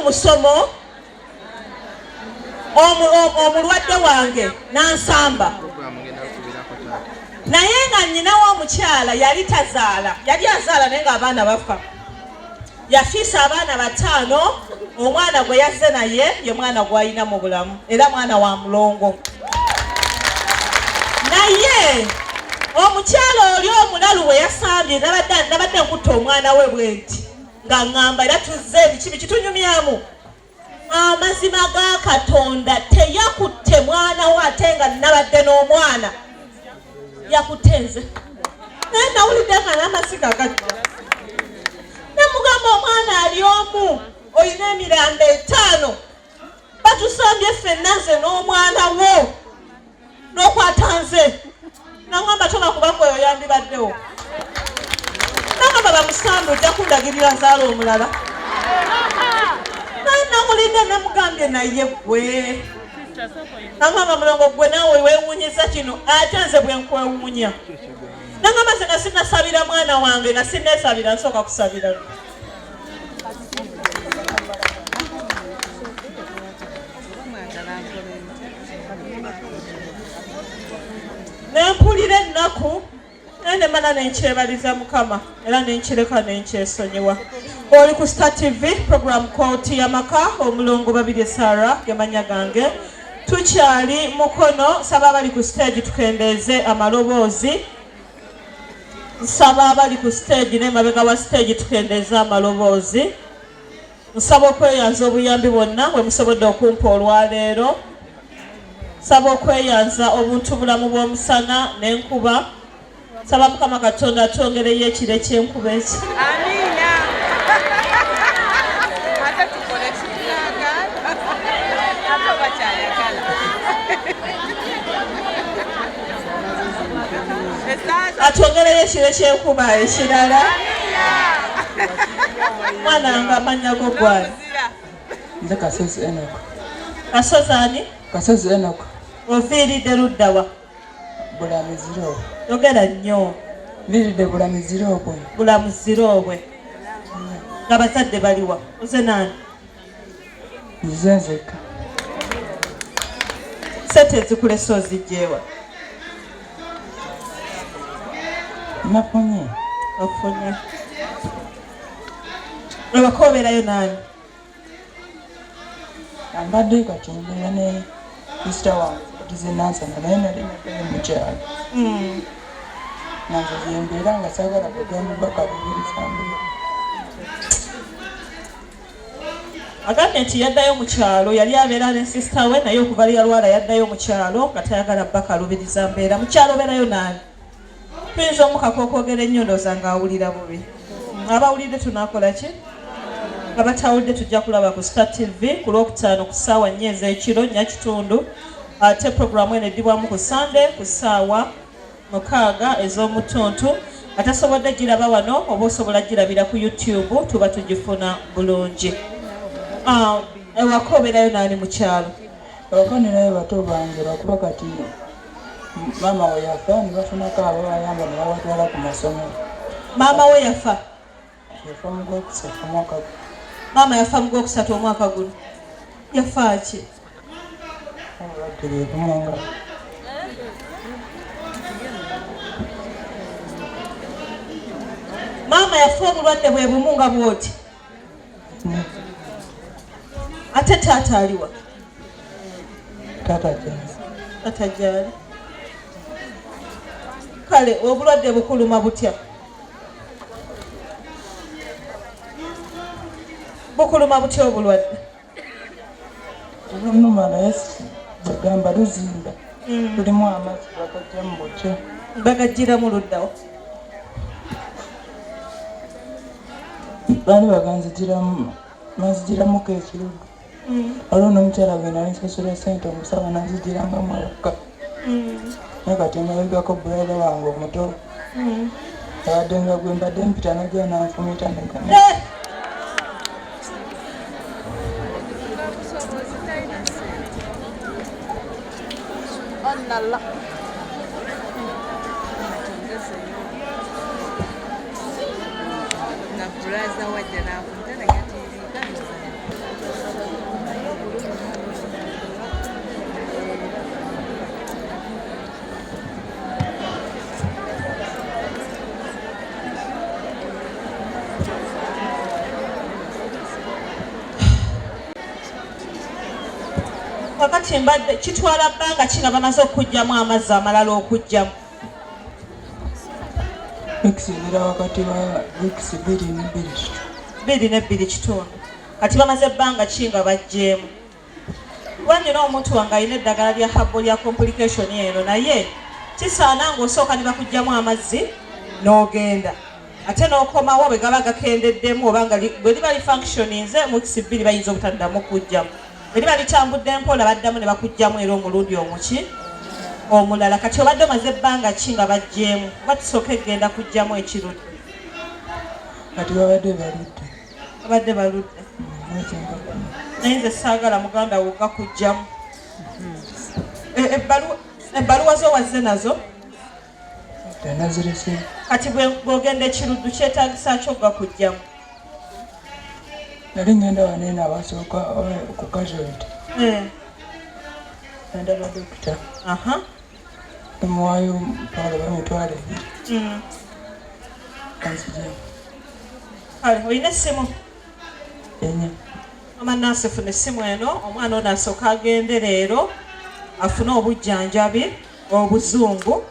musomo omulwadde wange nansamba naye nga nnyina w'omukyala yali tazaala yali azaala naye ng'abaana bafa yafiisa abaana 5 omwana gwe yazze naye ye mwana gw'alina mu bulamu era mwana wa mulongo naye omukyala oli omulalu we yasambye nabadde nkutta omwana we bwenti nga ŋŋamba era tuzze ebiki bikitunyumyamu amazima ga Katonda teyakutte mwana we ate nga nabadde n'omwana yakutte nze naye nawulidde nga n'amasiga gajja nemugamba omwana ali omu olina emiranda 5 batusambye ffenna nze n'omwana wo n'okwata nze nangamba toba kubanga oyo yandibaddewo nangamba bamusambe ojja kundagirira nzaala omulala naye namulidde namugambye naye gwe nangamba mulongo gwe naawe weewuunyiza kino ate nze bwe nkwewuunya nangamba nze nga sinasabira mwana wange nga sinneesabira nsooka kusabira nempulira ennaku naye nemala nenkyebaliza Mukama era nenkireka nenkyesonyiwa. Oli ku Star TV program Kooti y'Amaka omulongo 2 Sarah gemanya gange tukyali mukono saba abali ku stage tukendeeze amaloboozi nsaba abali ku stage n'emabega wa stage tukendeeze amaloboozi nsaba okweyanza obuyambi bwonna bwe musobodde okumpa olwaleero saba okweyanza obuntu bulamu bw'omusana n'enkuba saba Mukama Katonda atwongereyo ekiro eky'enkuba eki amina ate tukole kitulaga ate bakyayagala atwongereyo ekiro eky'enkuba ekirala mwana nga amannya go gwali nze Kasozi Enoch. Kasozi ani? Kasozi Enoch. Oviiridde ludda wa? Bulamuziro. Yogera nnyo. Viiridde Bulamuziro bwe. Bulamuziro bwe. Nga bazadde baliwa? Oze nani? Nze nzekka. Sente ezikulesa ozigyewa? Nafunye. Ofunye. Olwako obeerayo nani? Ambadde kati mbeera ne Mr. wange katize nansana naye nali naddala mukyalo. Nanze yembeera nga saagala kugamba bakalubiriza. Agambye nti yaddayo mu kyalo yali abeera ne sisita we naye okuva lyalwala yaddayo mu kyalo nga tayagala bakalubiriza mbeera. Mu kyalo obeerayo nani? Tuyinza omukaka okwogera ennyondo zange awulira bubi. Abawulidde tunaakola ki? Abatawulidde tujja kulaba ku Star TV ku Lwokutaano ku ssaawa 4 ez'ekiro 4:30 ate programu eno eddibwamu ku Sunday ku ssaawa 6 ez'omutuntu. Atasobodde giraba wano oba osobola girabira ku YouTube tuba tugifuna bulungi. Ewaka obeerayo nani mu kyalo? Ewaka ninayo bato bange lwakuba kati maama we yafa ne bafunako ababayamba ne babatwala ku masomero. Maama we yafa? Yafa mu Gwokusatu omwaka guno. Maama yafa mu Gwokusatu omwaka guno. Yafa ki? Obulwadde bwe bumunga. Maama yafa obulwadde bwe bumunga bwoti. Ate taata aliwa? Taata gyali. Taata gyali. Kale obulwadde bukuluma butya? Bukuluma butya obulwadde? Buluma naye bagamba luzimba. Lulimu amazzi bagajja mu bukya. Bagajjiramu luddawa? Baali baganzigiramu mazigiramuko ekirudu. Waliwo n'omukyala gwe nali nsasula ssente omusawo nanzigirangamu awaka. Naye kati emabegako brother wange omuto abadde nga gwe mbadde mpita najja nanfumita negana. kakati mbadde kitwala bbanga ki nga bamaze okugyamu amazzi amalala okugyamu? Ekisinira wakati wa weeks 2 ne 2 kati bamaze ebbanga ki nga bajjeemu? Wanyina omuntu wange alina eddagala lya habo lya complication eno naye kisaana ng'osooka ne bakugyamu amazzi n'ogenda ate n'okomawo bwe gaba gakendeddemu oba nga bwe liba lifunctioninze mu weeks 2 bayinza obutaddamu kugyamu. Bwe liba litambudde mpola baddamu ne bakugyamu era omulundi omuki omulala. Kati obadde omaze ebbanga ki nga bajjeemu? Kuba tusooka egenda kugyamu ekirudde. kati babadde baludde naye nze saagala muganda wokka kugyamu. Ebbaluwa zo wazze nazo? Nazirese. Kati bw'ogenda ekiruddu kyetaagisa ki ogga kugyamu? Nali ngenda waneena abasooka ku casualty. Ndaba dokita. Muwaayo mpala bamitwalo 2. Kale olina essimu? Enya. Mama Nansi funa essimu eno omwana ono asooka agende leero afune obujjanjabi obuzungu.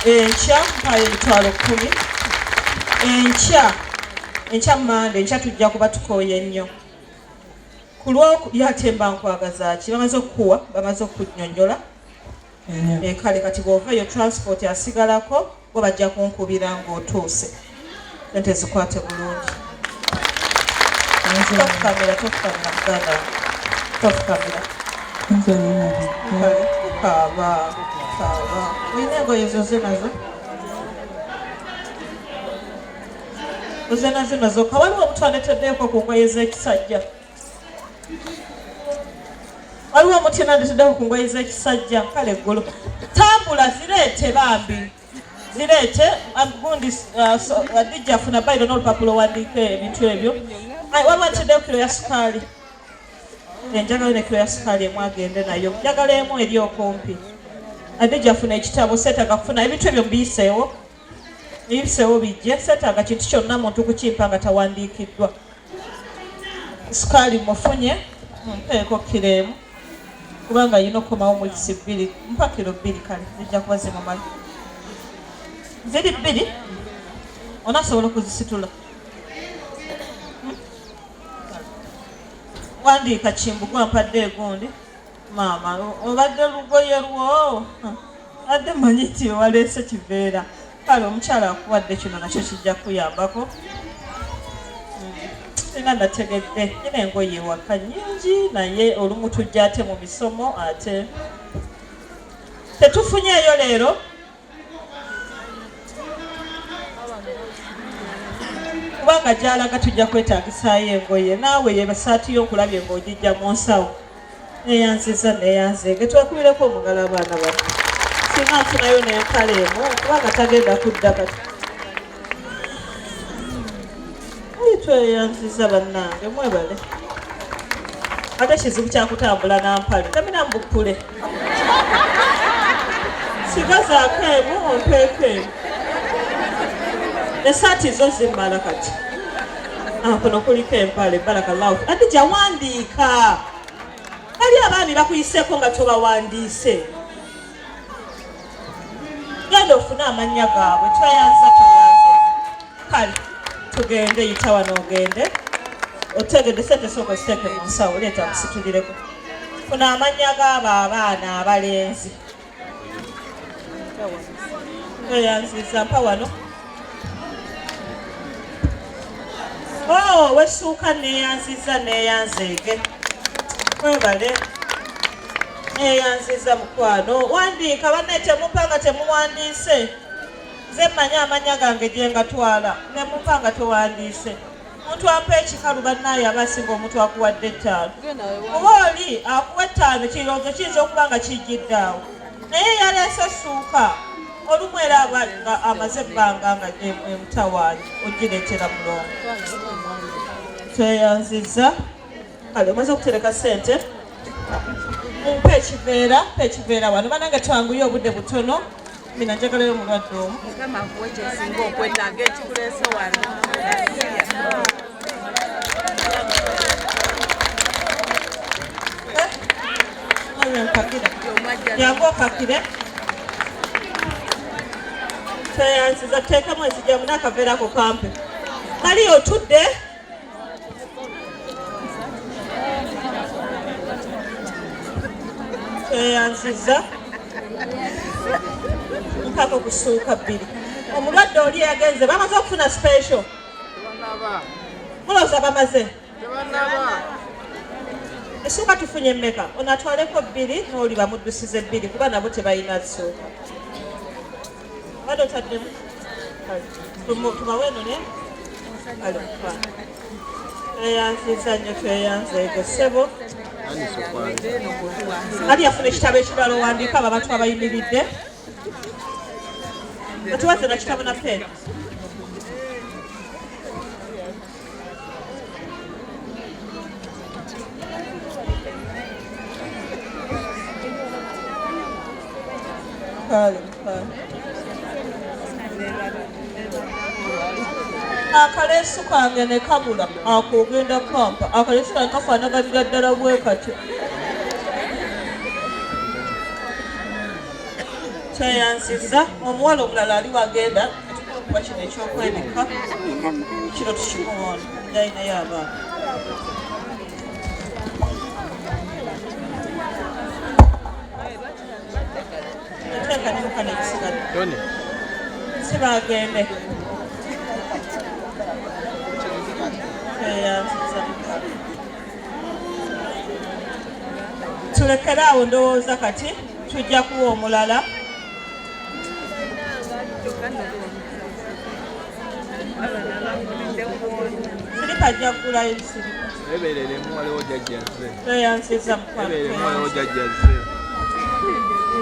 Enkya mpayo emitwalo 10. Enkya Mande enkya tujja kuba tukooye nnyo. Ku lw'okubyate nkwagaza ki bamaze okukuwa bamaze okunyonyola. Kale kati bw'ovayo transport asigalako bo bajja kunkubira ng'otuuse. Sente zikwate bulungi. Tofukamira muganda. Tofukamira. Kaaba. Olina engoye zoze nazo? Oze nazo waliwo omuntu andeeteddeeko ku ngoye z'ekisajja. Waliwo omuntu andeeteddeeko ku ngoye z'ekisajja. Kale eggulu tambula zireete bambi. Zireete gundi Adijja afuna bayiro n'olupapula owandiika ebintu ebyo. Waliwo andeeteddeeko kiro ya sukaali. Enjagala ne kiro ya sukaali emu agende nayo. Njagala emu eri okumpi. Adijja afuna ekitabo seetaaga kufuna ebintu ebyo mbiyiseewo. Ibiseewo bijje seetaaga kintu kyonna muntu kukimpa nga tawandiikiddwa. Sukaali mufunye mpeeko kiro emu kubanga yina okukomawo mu weeks 2 mpa kiro 2 kale zijja kuba zimumala. Ziri 2 onaasobola okuzisitula. Wandiika Kimbugwa mpadde egundi. Maama obadde lugoye lwo adde manyi nti waleese kiveera. Kale omukyala akuwadde kino nakyo kijja kuyambako. Sina nategedde nyina engoye ewaka nnyingi naye olumu tujja ate mu misomo ate tetufunyeeyo leero. Kubanga gy'alaga tujja kwetaagisaayo engoye naawe yebasaati y'okulabye ng'ogijja mu nsawo. Neyanziza neyanzeege twekubireko omugala abaana bano. Singa nfunayo n'empale emu kubanga tagenda kudda kati. Tweyanziza bannange mwebale. Ate ekizibu kyakutambula na mpale tamina mbukule. Sigazaako emu ompeeko emu. Esaati zo zimmala kati. Kuno kuliko empale barakallahu. Adijja wandiika. Ali abaami bakuyiseeko nga tobawandiise. Genda ofune amannya gaabwe tweyanza. Kale tugende yita wano ogende. Otegedde sente sooka oziteeke mu nsawo leeta musitulireko. Funa amannya g'abo abaana abalenzi. Tweyanziza mpa wano. Wesuuka neyanziza neyanzeege. Mwebale. Neyanziza mukwano. Wandiika banne temumpa nga temuwandiise. Nze mmanyi amannya gange gye ngatwala. Ne mumpa nga towandiise. Omuntu ampa ekikalu bannaaye aba asinga omuntu akuwadde 5. Oba oli akuwa 5 kirowoozo kiyinza okuba nga kijjidde awo. Naye yaleese suuka. Olumu era aba nga amaze ebbanga nga emutawaanyi ogireetera mulongo. Tweyanziza. Kale omaze okutereka ssente. Mumpe ekiveera wano banange twanguye obudde butono. Mina njagalayo omulwadde omu. Mukama akuwe kyesinga okwetaaga ekikuleese wano. Jangu okakire. Tweyanziza teekamu ezijjamu n'akaveera ku kampe. Kali otudde. Tweyanziza. Mpaka kusuuka 2. Omulwadde oli yagenze bamaze okufuna special. Mulowooza bamaze? Essuuka tufunye mmeka? Ono atwaleko 2 n'oli bamuddusize 2 kuba nabo tebalina ssuuka. Bado otaddemu? Tubawe eno ne? Tweyanziza nnyo tweyanzeego ssebo. Ali yafuna ekitabo ekirala owandiika abo abantu abayimiridde. Otuwaze na kitabo na peeni. Akaleesu kange ne kabula akogenda kampa. Akaleesu kange kafaanaganira ddala bwe katyo. Kyeyanziza omuwala omulala ali wagenda kuba kino ekyokwebika kino tukimuwoona ayinayo abaana. Teeka ne mukana ekisigadde sibagende. Kyeyanziza tulekere awo ndowooza kati tujja kuwa omulala. Sirika ajja kugulayo ebisirika. Tweyanziza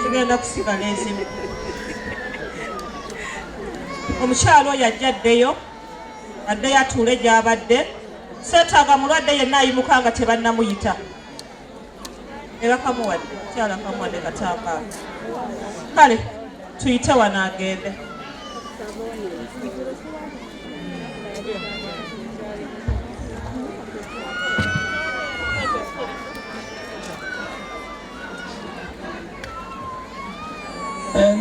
sigenda kusigala ezimu. Omukyalo oyo ajja addeyo addeyo atuule gy'abadde. Seetaaga mulwadde yenna ayimuka nga tebannamuyita. Ebakamuwadde mukyala kamuwadde katambaala. Kale tuyite wano agende.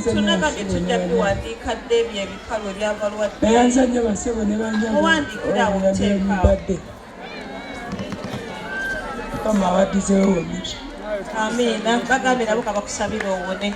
Tunabadde tujja biwandiika dde ebyo ebikalu ebyabalwadde. Owandiikira awo muteekaawo. Amiina bagambye nabo kabakusabira owone.